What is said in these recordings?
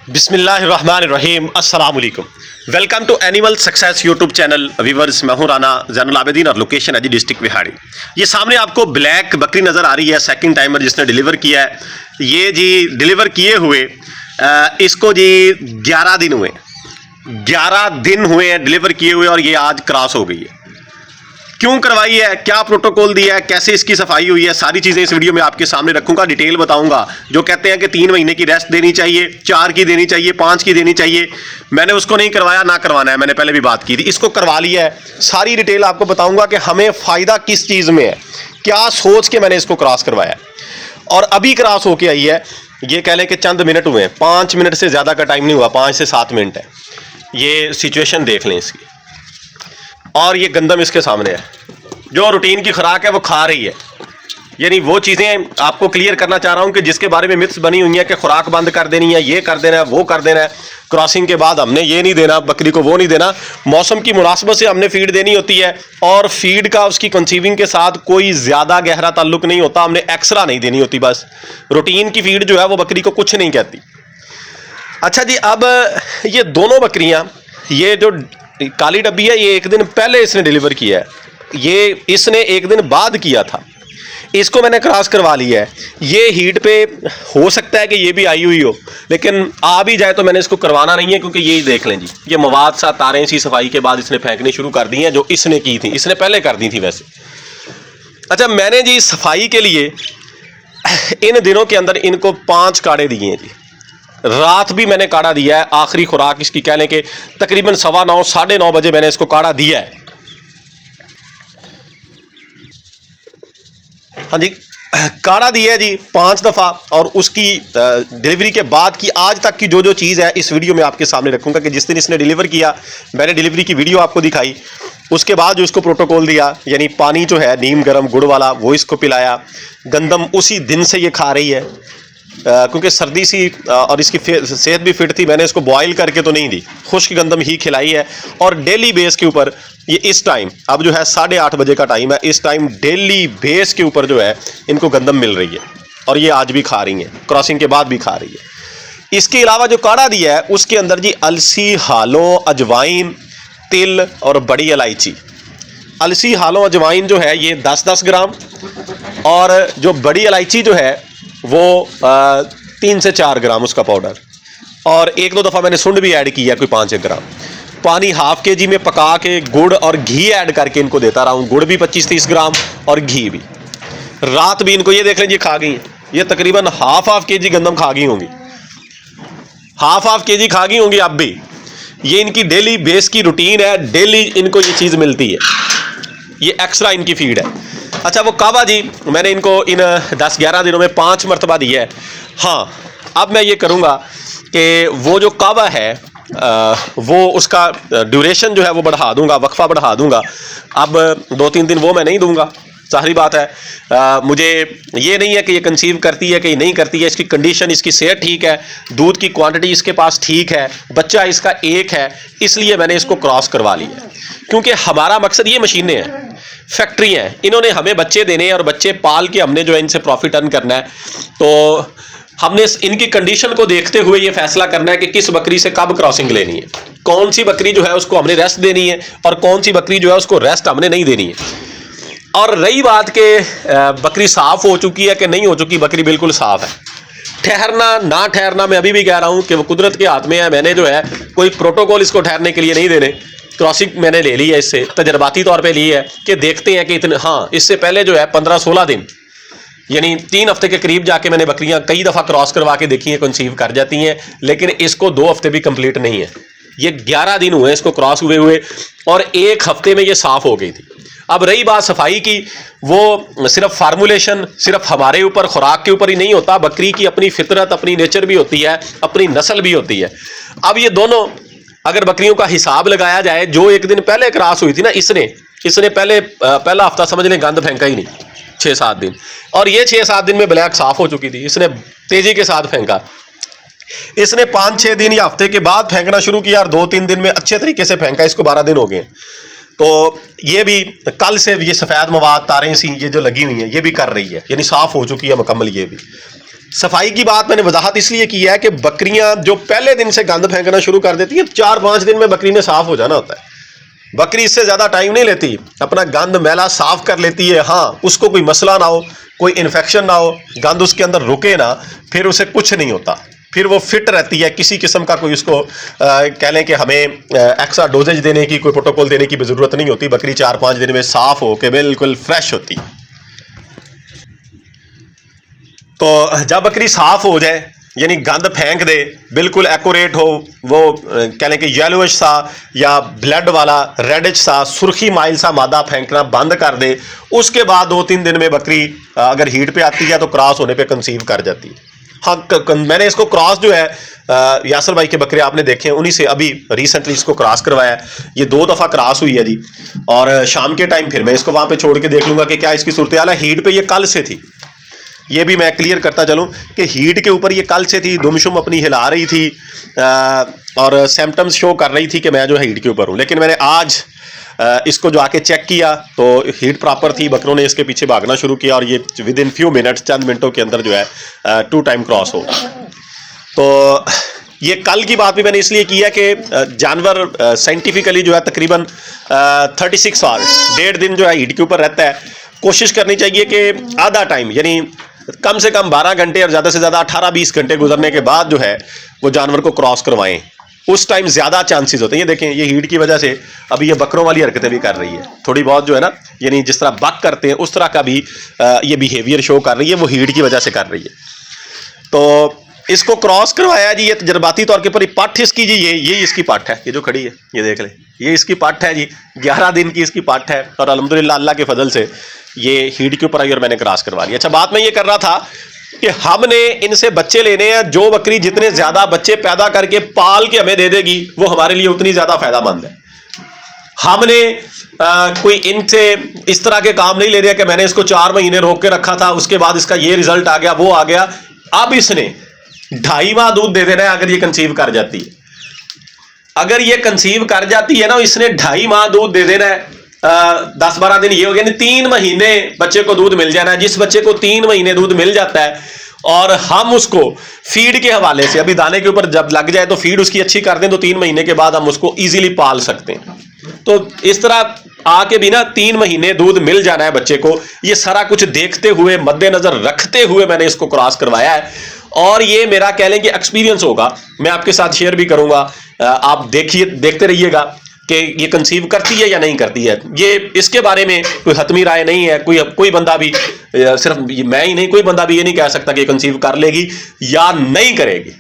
बिस्मिल्लाहिर्रहमानिर्रहीम अस्सलाम वालेकुम। Welcome to animal success YouTube channel. Viewers, मैं हूं राना ज़ैनुल आबिदीन और लोकेशन है जी डिस्ट्रिक्ट बिहाड़ी। ये सामने आपको ब्लैक बकरी नज़र आ रही है, सेकंड टाइमर जिसने डिलीवर किया है। ये जी डिलीवर किए हुए इसको जी 11 दिन हुए, 11 दिन हुए हैं डिलीवर किए हुए और ये आज क्रॉस हो गई है। क्यों करवाई है, क्या प्रोटोकॉल दिया है, कैसे इसकी सफाई हुई है, सारी चीज़ें इस वीडियो में आपके सामने रखूंगा, डिटेल बताऊंगा। जो कहते हैं कि 3 महीने की रेस्ट देनी चाहिए, 4 की देनी चाहिए, 5 की देनी चाहिए, मैंने उसको नहीं करवाया, ना करवाना है। मैंने पहले भी बात की थी, इसको करवा लिया है। सारी डिटेल आपको बताऊंगा कि हमें फ़ायदा किस चीज़ में है, क्या सोच के मैंने इसको क्रॉस करवाया और अभी क्रॉस होके आई है। ये कह लें कि चंद मिनट हुए हैं, 5 मिनट से ज़्यादा का टाइम नहीं हुआ, 5 से 7 मिनट है। ये सिचुएशन देख लें इसकी, और ये गंदम इसके सामने है। जो रूटीन की खुराक है वो खा रही है। यानी वो चीज़ें आपको क्लियर करना चाह रहा हूँ कि जिसके बारे में मिथ्स बनी हुई है कि खुराक बंद कर देनी है, ये कर देना है, वो कर देना है, क्रॉसिंग के बाद हमने ये नहीं देना, बकरी को वो नहीं देना। मौसम की मुनासबत से हमने फीड देनी होती है और फीड का उसकी कंसीविंग के साथ कोई ज़्यादा गहरा ताल्लुक नहीं होता। हमने एक्स्ट्रा नहीं देनी होती, बस रूटीन की फीड जो है वो बकरी को कुछ नहीं कहती। अच्छा जी, अब ये दोनों बकरियाँ, ये जो काली डब्बी है ये एक दिन पहले इसने डिलीवर किया है, ये इसने एक दिन बाद किया था। इसको मैंने क्रॉस करवा लिया है। ये हीट पे हो सकता है कि ये भी आई हुई हो, लेकिन आ भी जाए तो मैंने इसको करवाना नहीं है, क्योंकि यही देख लें जी, ये मवाद सा तारें सी सफाई के बाद इसने फेंकनी शुरू कर दी हैं, जो इसने की थी, इसने पहले कर दी थी वैसे। अच्छा, मैंने जी सफाई के लिए इन दिनों के अंदर इनको 5 काढ़े दिए हैं जी। रात भी मैंने काढ़ा दिया है। आखिरी खुराक इसकी कह लें कि तकरीबन 9:15 साढ़े 9 बजे मैंने इसको काढ़ा दिया है। हाँ जी, काढ़ा दिया है जी 5 दफ़ा, और उसकी डिलीवरी के बाद की आज तक की जो चीज़ है इस वीडियो में आपके सामने रखूंगा कि जिस दिन इसने डिलीवर किया मैंने डिलीवरी की वीडियो आपको दिखाई। उसके बाद जो इसको प्रोटोकॉल दिया, यानी पानी जो है नीम गर्म गुड़ वाला वो इसको पिलाया। गंदम उसी दिन से ये खा रही है, क्योंकि सर्दी सी और इसकी सेहत भी फिट थी। मैंने इसको बॉयल करके तो नहीं दी, खुश्क गंदम ही खिलाई है। और डेली बेस के ऊपर ये इस टाइम, अब जो है 8:30 बजे का टाइम है, इस टाइम डेली बेस के ऊपर जो है इनको गंदम मिल रही है और ये आज भी खा रही हैं, क्रॉसिंग के बाद भी खा रही है। इसके अलावा जो काढ़ा दिया है उसके अंदर जी अलसी, हालों, अजवाइन, तिल और बड़ी इलायची। अलसी, हालों, अजवाइन जो है ये 10-10 ग्राम, और जो बड़ी इलायची जो है वो 3 से 4 ग्राम उसका पाउडर, और 1-2 दफ़ा मैंने सुंड भी ऐड किया, कोई 5-1 ग्राम। पानी ½ kg में पका के गुड़ और घी ऐड करके इनको देता रहा हूँ। गुड़ भी 25-30 ग्राम और घी भी। रात भी इनको ये देख लें, ये खा गई, ये तकरीबन ½ kg गंदम खा गई होंगी, ½ kg खा गई होंगी अब भी। ये इनकी डेली बेस की रूटीन है, डेली इनको ये चीज़ मिलती है, ये एक्स्ट्रा इनकी फीड है। अच्छा, वो कावा जी मैंने इनको इन 10-11 दिनों में 5 मरतबा दिया है। हाँ, अब मैं ये करूँगा कि वो जो कावा है वो उसका ड्यूरेशन जो है वो बढ़ा दूंगा, वक्फा बढ़ा दूंगा। अब 2-3 दिन वो मैं नहीं दूंगा, सारी बात है। मुझे ये नहीं है कि ये कंसीव करती है कि ये नहीं करती है, इसकी कंडीशन, इसकी सेहत ठीक है, दूध की क्वांटिटी इसके पास ठीक है, बच्चा इसका एक है, इसलिए मैंने इसको क्रॉस करवा लिया। क्योंकि हमारा मकसद, ये मशीनें हैं, फैक्ट्री हैं, इन्होंने हमें बच्चे देने हैं और बच्चे पाल के हमने जो है इनसे प्रॉफिट अर्न करना है। तो हमने इनकी कंडीशन को देखते हुए ये फैसला करना है कि किस बकरी से कब क्रॉसिंग लेनी है, कौन सी बकरी जो है उसको हमने रेस्ट देनी है और कौन सी बकरी जो है उसको रेस्ट हमने नहीं देनी है। और रही बात कि बकरी साफ़ हो चुकी है कि नहीं हो चुकी, बकरी बिल्कुल साफ़ है। ठहरना ना ठहरना मैं अभी भी कह रहा हूँ कि वो कुदरत के हाथ में है। मैंने जो है कोई प्रोटोकॉल इसको ठहरने के लिए नहीं देने। क्रॉसिंग मैंने ले ली है, इससे तजर्बाती तौर पे ली है कि देखते हैं कि इतने, हाँ, इससे पहले जो है 15-16 दिन यानी 3 हफ्ते के करीब जाके मैंने बकरियां कई दफ़ा क्रॉस करवा के देखी हैं, कंसीव कर जाती हैं, लेकिन इसको 2 हफ्ते भी कंप्लीट नहीं है। ये 11 दिन हुए इसको क्रॉस हुए और 1 हफ्ते में ये साफ़ हो गई थी। अब रही बात सफाई की, वो सिर्फ फार्मूलेशन सिर्फ हमारे ऊपर, खुराक के ऊपर ही नहीं होता, बकरी की अपनी फितरत, अपनी नेचर भी होती है, अपनी नस्ल भी होती है। अब ये दोनों अगर बकरियों का हिसाब लगाया जाए, जो एक दिन पहले क्रॉस हुई थी ना, इसने पहला हफ्ता समझ लें गंद फेंका ही नहीं, 6-7 दिन, और ये 6-7 दिन में ब्लैक साफ हो चुकी थी। इसने तेजी के साथ फेंका। इसने 5-6 दिन या हफ्ते के बाद फेंकना शुरू किया और 2-3 दिन में अच्छे तरीके से फेंका। इसको 12 दिन हो गए। तो ये भी कल से ये सफ़ेद मवाद तारें सी ये जो लगी हुई हैं ये भी कर रही है, यानी साफ़ हो चुकी है मुकम्मल। ये भी सफाई की बात मैंने वजाहत इसलिए की है कि बकरियां जो पहले दिन से गंद फेंकना शुरू कर देती हैं, 4-5 दिन में बकरी ने साफ हो जाना होता है। बकरी इससे ज्यादा टाइम नहीं लेती, अपना गंद मैला साफ कर लेती है। हाँ, उसको कोई मसला ना हो, कोई इन्फेक्शन ना हो, गंद उसके अंदर रुके ना, फिर उसे कुछ नहीं होता, फिर वो फिट रहती है। किसी किस्म का कोई उसको कह लें कि हमें एक्स्ट्रा डोजेज देने की, कोई प्रोटोकॉल देने की भी जरूरत नहीं होती। बकरी 4-5 दिन में साफ हो के बिल्कुल फ्रेश होती। तो जब बकरी साफ हो जाए, यानी गंद फेंक दे, बिल्कुल एक्यूरेट हो, वो कह लें कि येलोइश सा या ब्लड वाला रेडिश सा सुर्खी माइल सा मादा फेंकना बंद कर दे, उसके बाद 2-3 दिन में बकरी अगर हीट पे आती है तो क्रॉस होने पे कंसीव कर जाती है। हाँ, मैंने इसको क्रॉस जो है यासर भाई के बकरे आपने देखे हैं, उन्हीं से अभी रिसेंटली इसको क्रॉस करवाया है। ये 2 दफ़ा क्रॉस हुई है जी, और शाम के टाइम फिर मैं इसको वहाँ पे छोड़ के देख लूँगा कि क्या इसकी सूरत हाल है। हीट पे ये कल से थी, ये भी मैं क्लियर करता चलूँ कि हीट के ऊपर ये कल से थी, दुमशुम अपनी हिला रही थी और सिम्टम्स शो कर रही थी कि मैं जो है हीट के ऊपर हूँ। लेकिन मैंने आज इसको जो आके चेक किया तो हीट प्रॉपर थी, बकरों ने इसके पीछे भागना शुरू किया और ये विद इन फ्यू मिनट्स, चंद मिनटों के अंदर जो है 2 टाइम क्रॉस हो। तो ये कल की बात भी मैंने इसलिए की है कि जानवर साइंटिफिकली जो है तकरीबन 36 आवर्स, 1.5 दिन जो है हीट के ऊपर रहता है। कोशिश करनी चाहिए कि आधा टाइम, यानी कम से कम 12 घंटे और ज़्यादा से ज़्यादा 18-20 घंटे गुजरने के बाद जो है वो जानवर को क्रॉस करवाएं। उस टाइम ज़्यादा चांसेस होते हैं। ये देखें, ये हीट की वजह से अभी ये बकरों वाली हरकतें भी कर रही है थोड़ी बहुत, जो है ना, यानी जिस तरह बक करते हैं उस तरह का भी ये बिहेवियर शो कर रही है, वो हीट की वजह से कर रही है। तो इसको क्रॉस करवाया जी, ये तजर्बाती तौर के ऊपर पट्ठ इसकी जी, ये इसकी पट्ठ है, ये जो खड़ी है, ये देख ले, ये इसकी पट्ठ है जी, 11 दिन की इसकी पट्ठ है और अल्हम्दुलिल्लाह अल्लाह के फजल से ये हीट के ऊपर आई और मैंने क्रॉस करवा लिया। अच्छा, बात मैं ये कर रहा था कि हमने इनसे बच्चे लेने हैं। जो बकरी जितने ज्यादा बच्चे पैदा करके पाल के हमें दे देगी वो हमारे लिए उतनी ज्यादा फायदामंद है। हमने कोई इनसे इस तरह के काम नहीं ले रहे कि मैंने इसको 4 महीने रोक के रखा था, उसके बाद इसका ये रिजल्ट आ गया, वो आ गया, अब इसने 2.5 माह दूध दे देना है। अगर ये कंसीव कर जाती है, अगर ये कंसीव कर जाती है ना, इसने 2.5 माह दूध दे देना है। 10-12 दिन ये हो गया, 3 महीने बच्चे को दूध मिल जाना है। जिस बच्चे को 3 महीने दूध मिल जाता है और हम उसको फीड के हवाले से, अभी दाने के ऊपर जब लग जाए तो फीड उसकी अच्छी कर दें तो 3 महीने के बाद हम उसको इजीली पाल सकते हैं। तो इस तरह आके भी ना 3 महीने दूध मिल जाना है बच्चे को। ये सारा कुछ देखते हुए, मद्देनजर रखते हुए मैंने इसको क्रॉस करवाया है और ये मेरा कह लें कि एक्सपीरियंस होगा, मैं आपके साथ शेयर भी करूंगा। आप देखते रहिएगा कि ये कंसीव करती है या नहीं करती है। ये इसके बारे में कोई हतमी राय नहीं है। कोई बंदा भी, सिर्फ मैं ही नहीं, कोई बंदा भी ये नहीं कह सकता कि कंसीव कर लेगी या नहीं करेगी।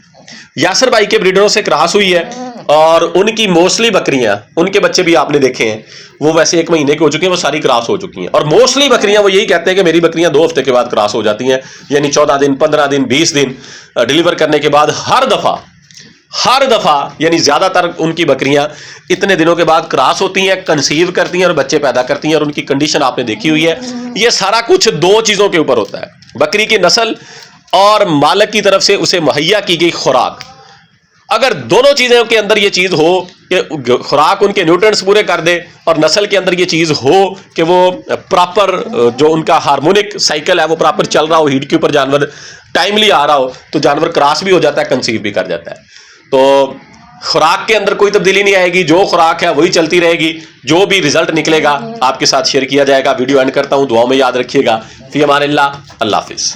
यासर भाई के ब्रीडरों से क्रॉस हुई है और उनकी मोस्टली बकरियां, उनके बच्चे भी आपने देखे हैं, वो वैसे 1 महीने के हो चुके हैं, वो सारी क्रॉस हो चुकी हैं। और मोस्टली बकरियां वो यही कहते हैं कि मेरी बकरियां 2 हफ्ते के बाद क्रॉस हो जाती हैं, यानी 14 दिन, 15 दिन, 20 दिन डिलीवर करने के बाद हर दफा यानी ज्यादातर उनकी बकरियां इतने दिनों के बाद क्रॉस होती हैं, कंसीव करती हैं और बच्चे पैदा करती हैं। और उनकी कंडीशन आपने देखी हुई है। ये सारा कुछ 2 चीजों के ऊपर होता है, बकरी की नस्ल और मालिक की तरफ से उसे मुहैया की गई खुराक। अगर दोनों चीजों के अंदर ये चीज हो कि खुराक उनके न्यूट्रिएंट्स पूरे कर दे और नस्ल के अंदर ये चीज हो कि वो प्रॉपर जो उनका हार्मोनिक साइकिल है वो प्रॉपर चल रहा हो, हीट के ऊपर जानवर टाइमली आ रहा हो, तो जानवर क्रॉस भी हो जाता है, कंसीव भी कर जाता है। तो खुराक के अंदर कोई तब्दीली नहीं आएगी, जो खुराक है वही चलती रहेगी। जो भी रिजल्ट निकलेगा आपके साथ शेयर किया जाएगा। वीडियो एंड करता हूं, दुआओं में याद रखिएगा। फी अमानिल्लाह, अल्लाह हाफिज।